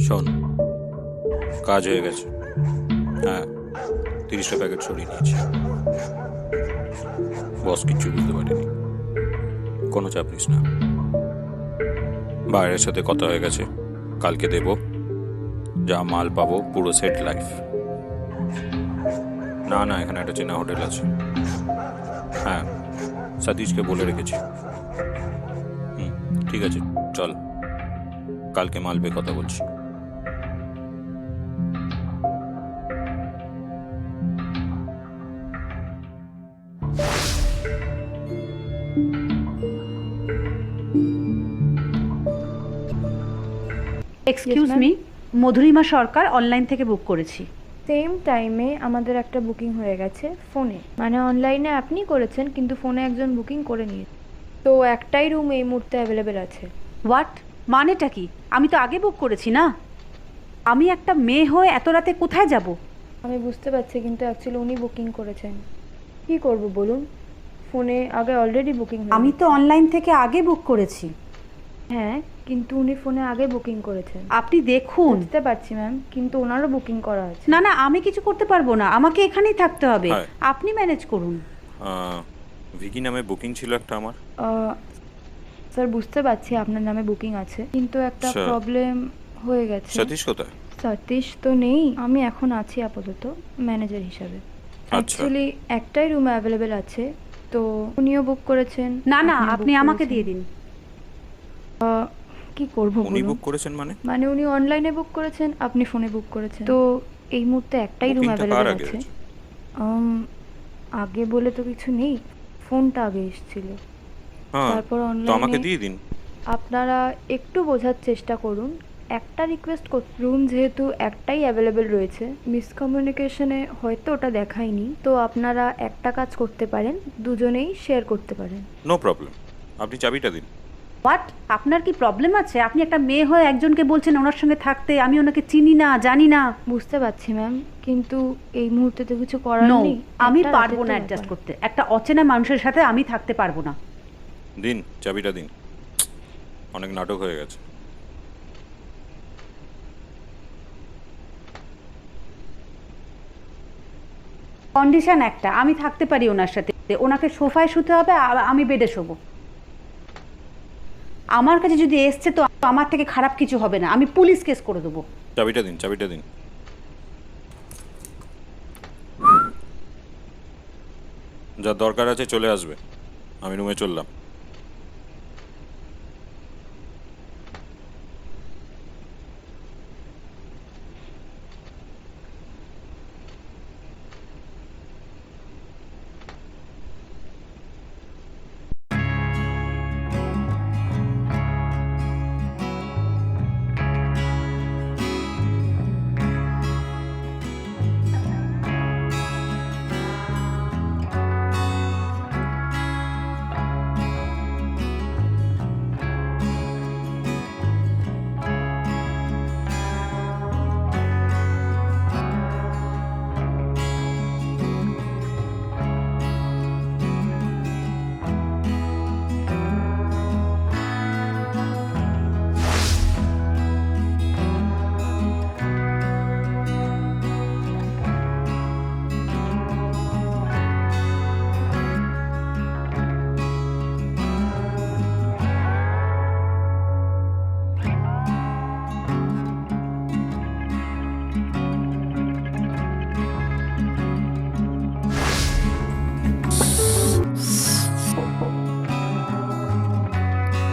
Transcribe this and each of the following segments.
শোন, কাজ হয়ে গেছে। হ্যাঁ, 30টা প্যাকেট সরিয়ে নিয়েছি। বস কিচ্ছু বুঝতে পারেনি। কোনো চাপ নিস না। বাইরের সাথে কথা হয়ে গেছে, কালকে দেব। যা মাল পাবো পুরো সেট লাইফ। না না, এখানে একটা চেনা হোটেল আছে। হ্যাঁ, সতীশকে বলে রেখেছি। হুম, ঠিক আছে, চল কালকে মাল পেয়ে কথা বলছি। Excuse ma'am. মি, মধুরিমা সরকার অনলাইন থেকে বুক করেছি। সেম টাইমে আমাদের একটা বুকিং হয়ে গেছে ফোনে, মানে অনলাইনে আপনি করেছেন কিন্তু ফোনে একজন বুকিং করে নিয়েছে। তো একটাই রুম এই মুহূর্তে অ্যাভেলেবেল আছে। হোয়াট? মানেটা কি? আমি তো আগে বুক করেছি না। আমি একটা মেয়ে হয়ে এত রাতে কোথায় যাব? আমি বুঝতে পারছি, কিন্তু অ্যাকচুয়ালি উনি বুকিং করেছেন। কি করব বলুন, ফোনে আগে অলরেডি বুকিং আমি তো অনলাইন থেকে আগে বুক করেছি। হ্যাঁ, কিন্তু উনি ফোনে আগে বুকিং করেছেন। আপনি দেখুন। বুঝতে পারছি ম্যাম, কিন্তু ওনারও বুকিং করা আছে। না না, আমি কিছু করতে পারবো না, আমাকে এখানেই থাকতে হবে। হ্যাঁ। আপনি ম্যানেজ করুন। ভিকি নামে বুকিং ছিল একটা আমার। স্যার বুঝতে পারছি আপনার নামে বুকিং আছে, কিন্তু একটা আচ্ছা। প্রবলেম হয়ে গেছে। সতীশ কোথায়? সতীশ তো নেই, আমি এখন আছি আপাতত ম্যানেজার হিসাবে। আচ্ছা। অ্যাকচুয়ালি একটাই রুম অ্যাভেলেবেল আছে, তো উনিও বুক করেছেন। না না, আপনিও আপনি book আমাকে করেছেন। দিয়ে দিন। কি করব উনি বলুন? বুক করেছেন মানে? মানে উনি অনলাইনে বুক করেছেন, আপনি ফোনে বুক করেছেন, তো এই মুহূর্তে একটাই রুম বুকিংটা কার অ্যাভেলেবেল আগে আছে। হয়েছে? আগে বলে তো কিছু নেই, ফোনটা আগে এসেছিল, হ্যাঁ, তারপর তো আমাকে অনলাইনে। দিয়ে দিন। আপনারা একটু বোঝার চেষ্টা করুন। একটা রিকোয়েস্ট রুম যেহেতু একটাই অ্যাভেলেবেল রয়েছে, মিসকমিউনিকেশনে হয়তো ওটা দেখায়নি, তো আপনারা একটা কাজ করতে পারেন, দুজনেই শেয়ার করতে পারেন। নো প্রবলেম, আপনি চাবিটা দিন। হোয়াট? আপনার কি প্রবলেম আছে? আপনি একটা মেয়ে হয়ে একজনকে বলছেন ওনার সঙ্গে থাকতে, আমি ওনাকে চিনি না, জানি না। বুঝতে পারছি ম্যাম, কিন্তু এই মুহূর্তে তো কিছু করার নো, নেই। আমি একটা পারবো রাতের না তো অ্যাডজাস্ট ব্যাপার। করতে। একটা অচেনা মানুষের সাথে আমি থাকতে পারবো না। দিন, চাবিটা দিন। অনেক নাটক হয়ে গেছে। কন্ডিশন একটা, আমি থাকতে পারি ওনার সাথে, ওনাকে সোফায় শুতে হবে, আমি বেডে শোবো। আমার কাছে যদি এসছে তো আমার থেকে খারাপ কিছু হবে না, আমি পুলিশ কেস করে দেবো। চাবিটা দিন, চাবিটা দিন। যা দরকার আছে চলে আসবে, আমি রুমে চললাম।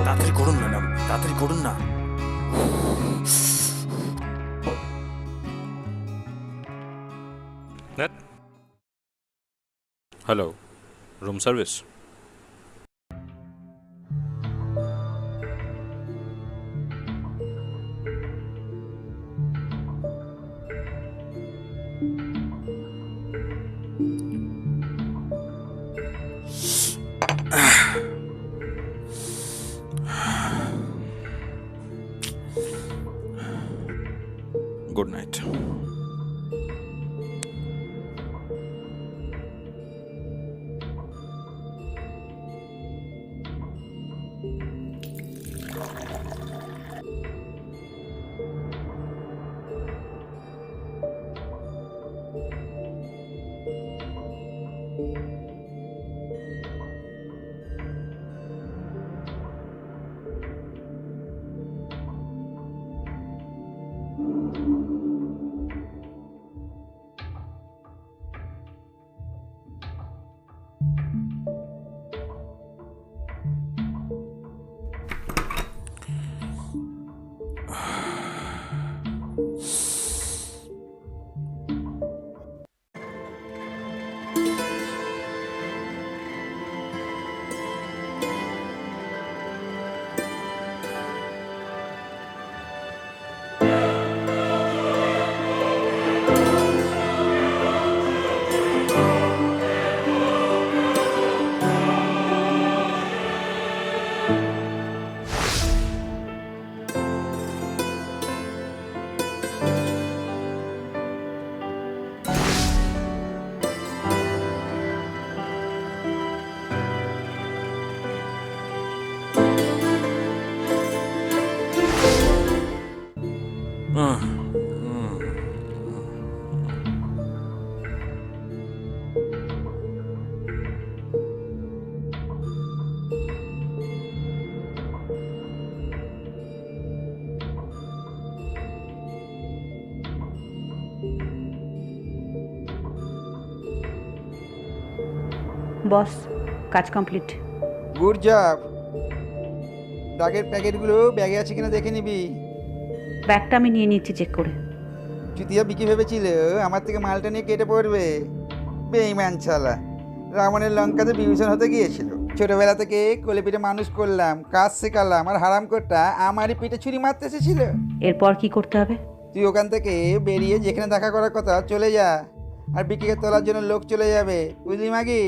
তাড়াতাড়ি করুন ম্যাডাম, তাড়াতাড়ি করুন না। Hello, room service? Good night. Boss, কাজ কমপ্লিট। Good job. ডাকের প্যাকেটগুলো ব্যাগে আছে কিনা দেখে নিবি। ব্যাগটা আমি নিয়ে নিচ্ছি চেক করে। চুতিয়া বিকি ভেবেছিল আমার থেকে মালটা নিয়ে কেটে পড়বে। বেঈমান শালা। রাবণের লঙ্কাতে বিভীষণ হতে গিয়েছিল। ছোটবেলা থেকে কোলে পিঠে মানুষ করলাম, কাজ শেখালাম, আর হারাম করটা আমারই পিঠে ছুরি মারতে এসেছিল। এরপর কি করতে হবে? তুই ওখান থেকে বেরিয়ে যেখানে দেখা করার কথা চলে যা, আর বিকিকে তোলার জন্য লোক চলে যাবে, বুঝলি মাগি?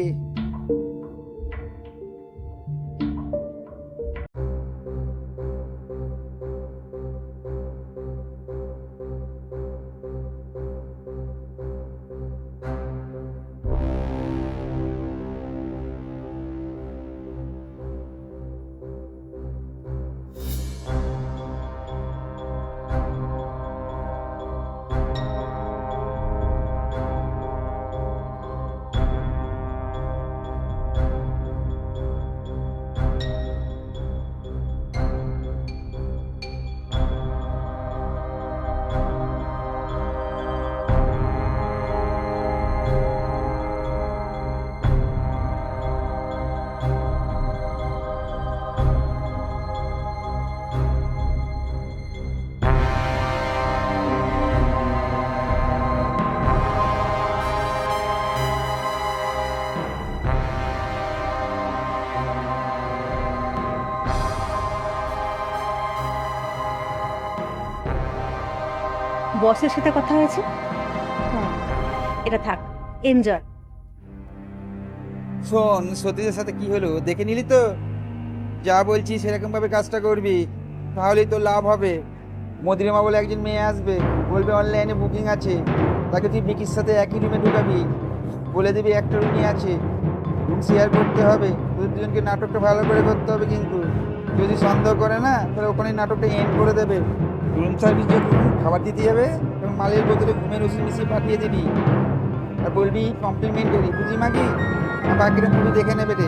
বসের সাথে কথা হয়েছে? হ্যাঁ, এটা থাক, এনজয়। শোন, সতীশের সাথে কি হলো দেখে নিলি তো? যা বলছি সেরকমভাবে কাজটা করবি, তাহলেই তো লাভ হবে। মদিরিমা বলে একজন মেয়ে আসবে, বলবে অনলাইনে বুকিং আছে, তাকে তুই বিকির সাথে একই রুমে ঢুকাবি, বলে দিবি একটা রুমই আছে, রুম শেয়ার করতে হবে। তোদের দুজনকে নাটকটা ভালো করে করতে হবে, কিন্তু যদি সন্দেহ করে না তাহলে ওখানে নাটকটা এন্ড করে দেবে। রুম সার্ভিস যখন খাবার দিতে যাবে এবং মালের বোতলে ঘুমের ওষুধ মিশিয়ে পাঠিয়ে দিবি, আর বলবি কমপ্লিমেন্টারি, বুঝলি মাগি? আর বাকিটা পুরো দেখে নেবে রে।